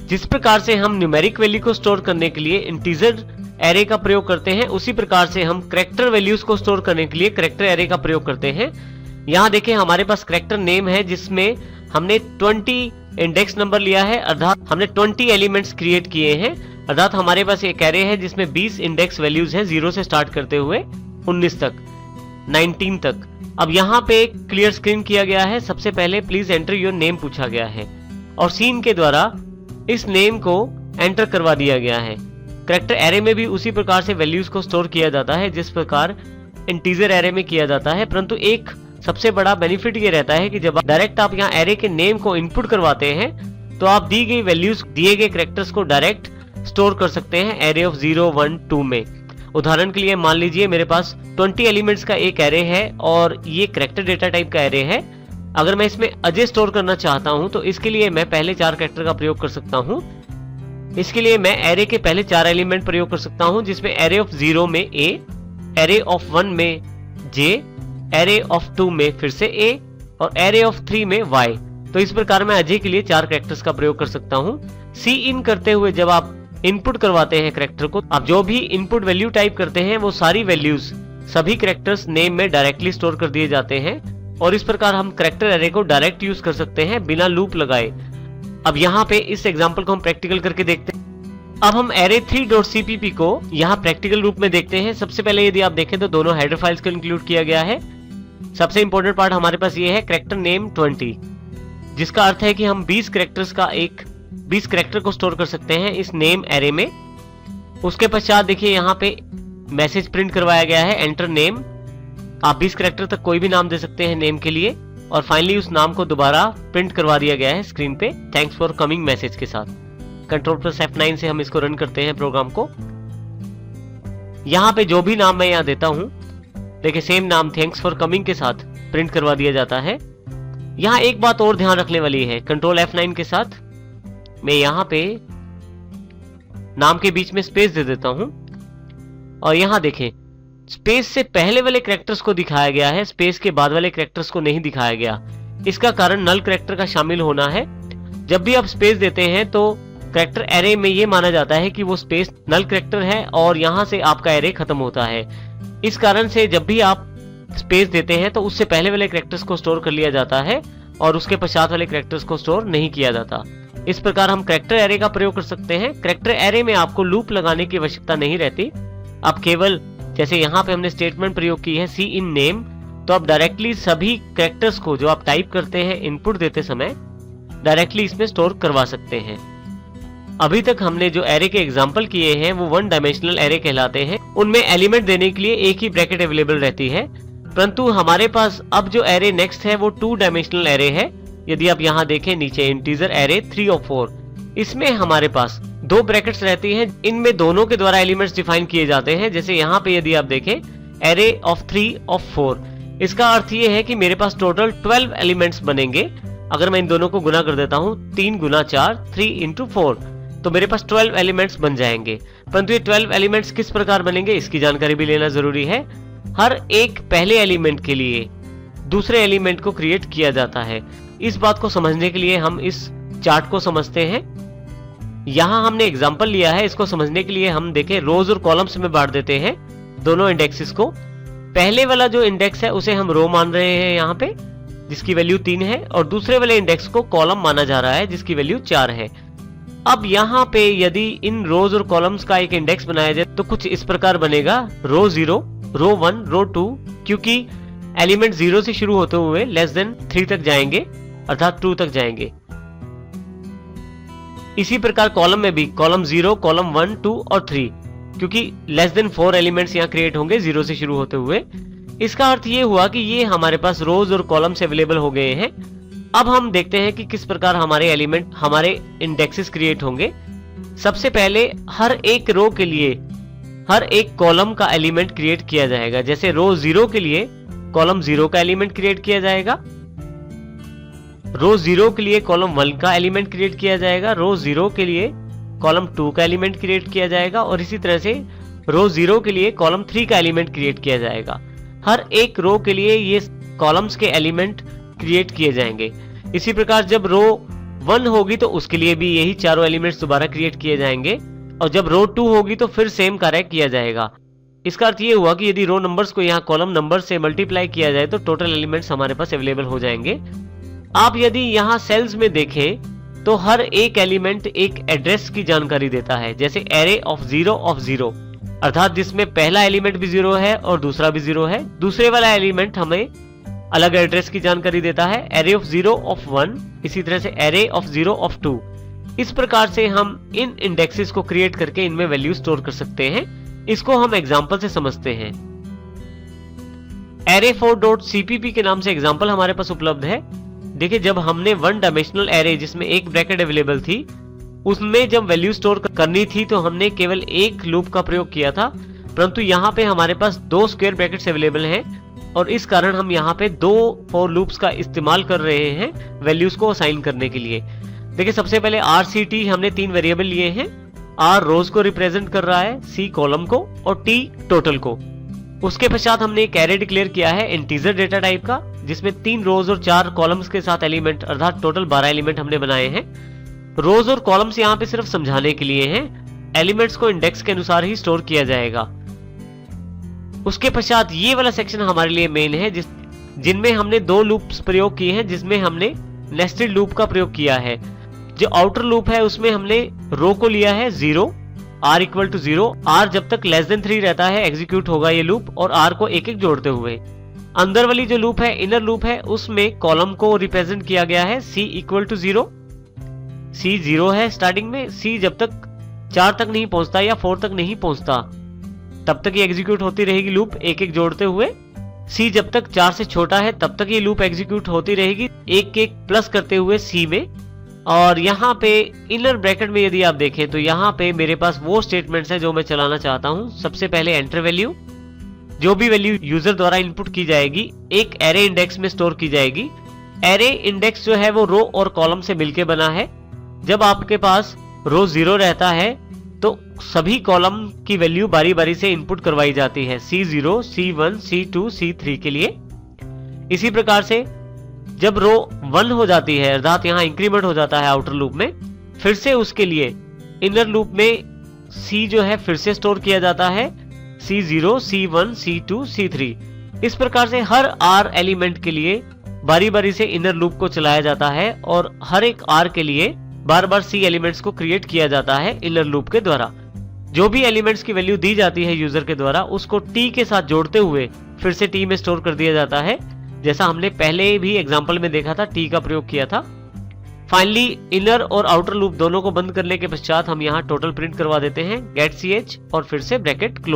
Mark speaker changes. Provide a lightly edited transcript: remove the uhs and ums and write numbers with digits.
Speaker 1: जिस प्रकार से हम न्यूमेरिक वैल्यू को स्टोर करने के लिए इंटीजर एरे का प्रयोग करते हैं, उसी प्रकार से हम कैरेक्टर वैल्यूज को स्टोर करने के लिए कैरेक्टर एरे का प्रयोग करते हैं। यहाँ देखिए हमारे पास कैरेक्टर नेम है जिसमें हमने 20 इंडेक्स नंबर लिया है, अर्थात हमने 20 एलिमेंट्स क्रिएट किए हैं। अर्थात हमारे पास एक एरे है जिसमें 20 इंडेक्स वैल्यूज हैं, 0 से स्टार्ट करते हुए 19 तक, 19 तक। अब यहाँ पे एक क्लियर स्क्रीन किया गया है। सबसे पहले प्लीज एंटर योर नेम पूछा गया है और सीन के द्वारा इस नेम को एंटर करवा दिया गया है। कैरेक्टर एरे में भी उसी प्रकार से वैल्यूज को स्टोर किया जाता है जिस प्रकार इंटीजर एरे में किया जाता है, परंतु एक सबसे बड़ा बेनिफिट ये रहता है कि जब डायरेक्ट आप यहाँ एरे के नेम को इनपुट करवाते हैं तो आप दी गई वैल्यूज दिए गए कैरेक्टर्स को डायरेक्ट स्टोर कर सकते हैं एरे ऑफ 0, 1, 2 में। उदाहरण के लिए मान लीजिए मेरे पास 20 एलिमेंट्स का एक एरे है और ये कैरेक्टर डेटा टाइप का एरे है। अगर मैं इसमें अजय स्टोर करना चाहता हूं तो इसके लिए मैं पहले 4 कैरेक्टर का प्रयोग कर सकता हूं। इसके लिए मैं एरे के पहले 4 एलिमेंट प्रयोग कर सकता हूं, जिसमें एरे ऑफ 0 में A, एरे ऑफ 1 में J, एरे ऑफ 2 में फिर से A और एरे ऑफ 3 में Y। तो इस प्रकार मैं अजय के लिए 4 कैरेक्टर्स का प्रयोग कर सकता हूं। सी इन करते हुए जब आप इनपुट करवाते हैं कैरेक्टर को, आप जो भी इनपुट वैल्यू टाइप करते हैं वो सारी वैल्यूज सभी कैरेक्टर्स नेम में डायरेक्टली स्टोर कर दिए जाते हैं और इस प्रकार हम कैरेक्टर एरे को डायरेक्ट यूज कर सकते हैं बिना लूप लगाए। अब यहाँ पे इस एग्जांपल को हम प्रैक्टिकल करके देखते हैं। अब हम array3.cpp को यहाँ प्रैक्टिकल रूप में देखते हैं। सबसे पहले यदि आप देखें तो दोनों हेडर फाइल्स को इंक्लूड किया गया है। सबसे इंपॉर्टेंट पार्ट हमारे पास ये है कैरेक्टर नेम 20, जिसका अर्थ है कि हम 20 कैरेक्टर को स्टोर कर सकते हैं इस नेम एरे में। उसके पश्चात देखिए यहाँ पे मैसेज प्रिंट करवाया गया है, एंटर नेम। आप 20 कैरेक्टर तक कोई भी नाम दे सकते हैं नेम के लिए और फाइनली उस नाम को दोबारा प्रिंट करवा दिया गया है स्क्रीन पे थैंक्स फॉर कमिंग मैसेज के साथ। Ctrl+F9 से हम इसको रन करते हैं प्रोग्राम को। यहाँ पे जो भी नाम मैं यहाँ देता हूँ देखिए सेम नाम थैंक्स फॉर कमिंग के साथ प्रिंट करवा दिया जाता है। यहाँ एक बात और ध्यान रखने वाली है, Ctrl+F9 के साथ मैं यहाँ पे नाम के बीच में स्पेस दे देता हूँ और यहाँ देखें स्पेस से पहले वाले कैरेक्टर्स को दिखाया गया है, स्पेस के बाद वाले कैरेक्टर्स को नहीं दिखाया गया। इसका कारण नल कैरेक्टर का शामिल होना है। जब भी आप स्पेस देते हैं तो कैरेक्टर एरे में ये माना जाता है कि वो स्पेस नल कैरेक्टर है और यहाँ से आपका एरे खत्म होता है। इस कारण से जब भी आप स्पेस देते हैं तो उससे पहले वाले कैरेक्टर्स को स्टोर कर लिया जाता है और उसके पश्चात वाले कैरेक्टर्स को स्टोर नहीं किया जाता। इस प्रकार हम कैरेक्टर एरे का प्रयोग कर सकते हैं। कैरेक्टर एरे में आपको लूप लगाने की आवश्यकता नहीं रहती। आप केवल जैसे यहाँ पे हमने स्टेटमेंट प्रयोग की है सी इन नेम, तो आप डायरेक्टली सभी कैरेक्टर्स को जो आप टाइप करते हैं इनपुट देते समय डायरेक्टली इसमें स्टोर करवा सकते हैं। अभी तक हमने जो एरे के एग्जांपल किए हैं वो 1 डायमेंशनल एरे कहलाते हैं। उनमें एलिमेंट देने के लिए एक ही ब्रैकेट अवेलेबल रहती है, परंतु हमारे पास अब जो एरे नेक्स्ट है वो 2 डायमेंशनल एरे है। यदि आप यहाँ देखें नीचे इंटीजर एरे 3 और 4, इसमें हमारे पास 2 ब्रैकेट्स रहती हैं। इनमें दोनों के द्वारा एलिमेंट्स डिफाइन किए जाते हैं। जैसे यहाँ पे यदि आप देखें एरे ऑफ 3 और 4, इसका अर्थ ये है कि मेरे पास टोटल 12 एलिमेंट्स बनेंगे। अगर मैं इन दोनों को गुना कर देता हूँ 3 गुना 4, 3 इंटू 4, तो मेरे पास 12 एलिमेंट्स बन जाएंगे। परंतु ये 12 एलिमेंट्स किस प्रकार बनेंगे इसकी जानकारी भी लेना जरूरी है। हर एक पहले एलिमेंट के लिए दूसरे एलिमेंट को क्रिएट किया जाता है। इस बात को समझने के लिए हम इस चार्ट को समझते हैं। यहाँ हमने एग्जांपल लिया है, इसको समझने के लिए हम देखें रोज और कॉलम्स में बांट देते हैं दोनों इंडेक्सेस को। पहले वाला जो इंडेक्स है उसे हम रो मान रहे हैं यहाँ पे, जिसकी वैल्यू 3 है, और दूसरे वाले इंडेक्स को कॉलम माना जा रहा है जिसकी वैल्यू 4 है। अब यहाँ पे यदि इन रोज और कॉलम्स का एक इंडेक्स बनाया जाए तो कुछ इस प्रकार बनेगा, रो 0, रो 1, रो 2, क्योंकि एलिमेंट 0 से शुरू होते हुए लेस देन 3 तक जाएंगे, अर्थात 2 तक जाएंगे। इसी प्रकार कॉलम में भी कॉलम 0, कॉलम 1, 2 और 3, क्योंकि लेस देन 4 एलिमेंट्स यहाँ क्रिएट होंगे 0 से शुरू होते हुए। इसका अर्थ ये हुआ कि ये हमारे पास रोज और कॉलम्स अवेलेबल हो गए हैं। अब हम देखते हैं कि किस प्रकार हमारे एलिमेंट, हमारे इंडेक्सेस क्रिएट होंगे। सबसे पहले हर एक रो के लिए हर एक कॉलम का एलिमेंट क्रिएट किया जाएगा। जैसे रो 0 के लिए कॉलम 0 का एलिमेंट क्रिएट किया जाएगा, रो 0 के लिए कॉलम 1 का एलिमेंट क्रिएट किया जाएगा, रो 0 के लिए कॉलम 2 का एलिमेंट क्रिएट किया जाएगा, और इसी तरह से रो 0 के लिए कॉलम 3 का एलिमेंट क्रिएट किया जाएगा। हर एक रो के लिए ये कॉलम्स के एलिमेंट क्रिएट किए जाएंगे। इसी प्रकार जब रो 1 होगी तो उसके लिए भी यही चारों एलिमेंट्स दोबारा क्रिएट किए जाएंगे, और जब रो 2 होगी तो फिर सेम कार्य किया जाएगा। इसका अर्थ ये हुआ कि यदि रो नंबर्स को यहाँ कॉलम नंबर से मल्टीप्लाई किया जाए तो टोटल एलिमेंट्स हमारे पास अवेलेबल हो जाएंगे। आप यदि यहाँ सेल्स में देखें तो हर एक एलिमेंट एक एड्रेस की जानकारी देता है, जैसे एरे ऑफ 0, अर्थात जिसमें पहला एलिमेंट भी 0 है और दूसरा भी 0 है। दूसरे वाला एलिमेंट हमें अलग एड्रेस की जानकारी देता है, एरे ऑफ 0 इसी तरह से एरे ऑफ 0 इस प्रकार से हम इन इंडेक्सेस को क्रिएट करके इनमें वैल्यू स्टोर कर सकते हैं। इसको हम एग्जांपल से समझते हैं। array4.cpp के नाम से एग्जांपल हमारे पास उपलब्ध है। देखिए, जब हमने 1 डायमेंशनल एरे जिसमें एक ब्रैकेट अवेलेबल थी, उसमें जब वैल्यू स्टोर करनी थी तो हमने केवल एक लूप का प्रयोग किया था, परंतु यहाँ पे हमारे पास 2 स्क्वायर ब्रैकेट्स अवेलेबल हैं और इस कारण हम यहाँ पे 2 फॉर लूप्स का इस्तेमाल कर रहे हैं वैल्यूज को असाइन करने के लिए। देखिए, सबसे पहले RCT हमने 3 वेरिएबल लिए हैं। R रोज को रिप्रेजेंट कर रहा है, C कॉलम को और T टोटल को। उसके पश्चात हमने एक एरे डिक्लेयर किया है इंटीजर डेटा टाइप का, जिसमें 3 रोज और 4 कॉलम्स के साथ एलिमेंट अर्थात टोटल 12 एलिमेंट हमने बनाए हैं। रोज और कॉलम्स यहाँ पे सिर्फ समझाने के लिए हैं, एलिमेंट्स को इंडेक्स के अनुसार ही स्टोर किया जाएगा। उसके पश्चात ये वाला सेक्शन हमारे लिए मेन है, जिनमें हमने 2 लूप्स प्रयोग किए हैं, जिसमें हमने नेस्टेड लूप का प्रयोग किया है। जो आउटर लूप है उसमें हमने रो को लिया है 0, r इक्वल टू 0, r जब तक लेस देन 3 रहता है एग्जीक्यूट होगा ये लूप, और r को एक एक जोड़ते हुए। अंदर वाली जो लूप है, इनर लूप है, उसमें कॉलम को रिप्रेजेंट किया गया है c इक्वल टू 0, c 0 है स्टार्टिंग में, c जब तक 4 तक नहीं पहुंचता या 4 तक नहीं पहुंचता तब तक ये एग्जीक्यूट होती रहेगी लूप एक एक जोड़ते हुए। c जब तक 4 से छोटा है तब तक ये लूप एग्जीक्यूट होती रहेगी एक एक प्लस करते हुए c में। और यहाँ पे इनर ब्रैकेट में यदि आप देखें तो यहाँ पे मेरे पास वो स्टेटमेंट्स हैं जो मैं चलाना चाहता हूँ। सबसे पहले एंटर वैल्यू, जो भी वैल्यू यूजर द्वारा इनपुट की जाएगी एक एरे इंडेक्स में स्टोर की जाएगी। एरे इंडेक्स जो है वो रो और कॉलम से मिलके बना है। जब आपके पास रो 0 रहता है तो सभी कॉलम की वैल्यू बारी बारी से इनपुट करवाई जाती है, C0, C1, C2, C3 के लिए। इसी प्रकार से जब रो 1 हो जाती है अर्थात यहाँ इंक्रीमेंट हो जाता है आउटर लूप में, फिर से उसके लिए इनर लूप में C जो है फिर से स्टोर किया जाता है, C0, C1, C2, C3। इस प्रकार से हर R एलिमेंट के लिए बारी बारी से इनर लूप को चलाया जाता है और हर एक R के लिए बार बार C एलिमेंट्स को क्रिएट किया जाता है इनर लूप के द्वारा। जो भी एलिमेंट्स की वैल्यू दी जाती है यूजर के द्वारा उसको T के साथ जोड़ते हुए फिर से T में स्टोर कर दिया जाता है, जैसा हमने पहले भी एग्जांपल में देखा था, T का प्रयोग किया था। फाइनली इनर और आउटर लूप दोनों को बंद करने के पश्चात हम यहाँ टोटल प्रिंट करवा देते हैं, गेट ch और फिर से ब्रैकेट क्लोज।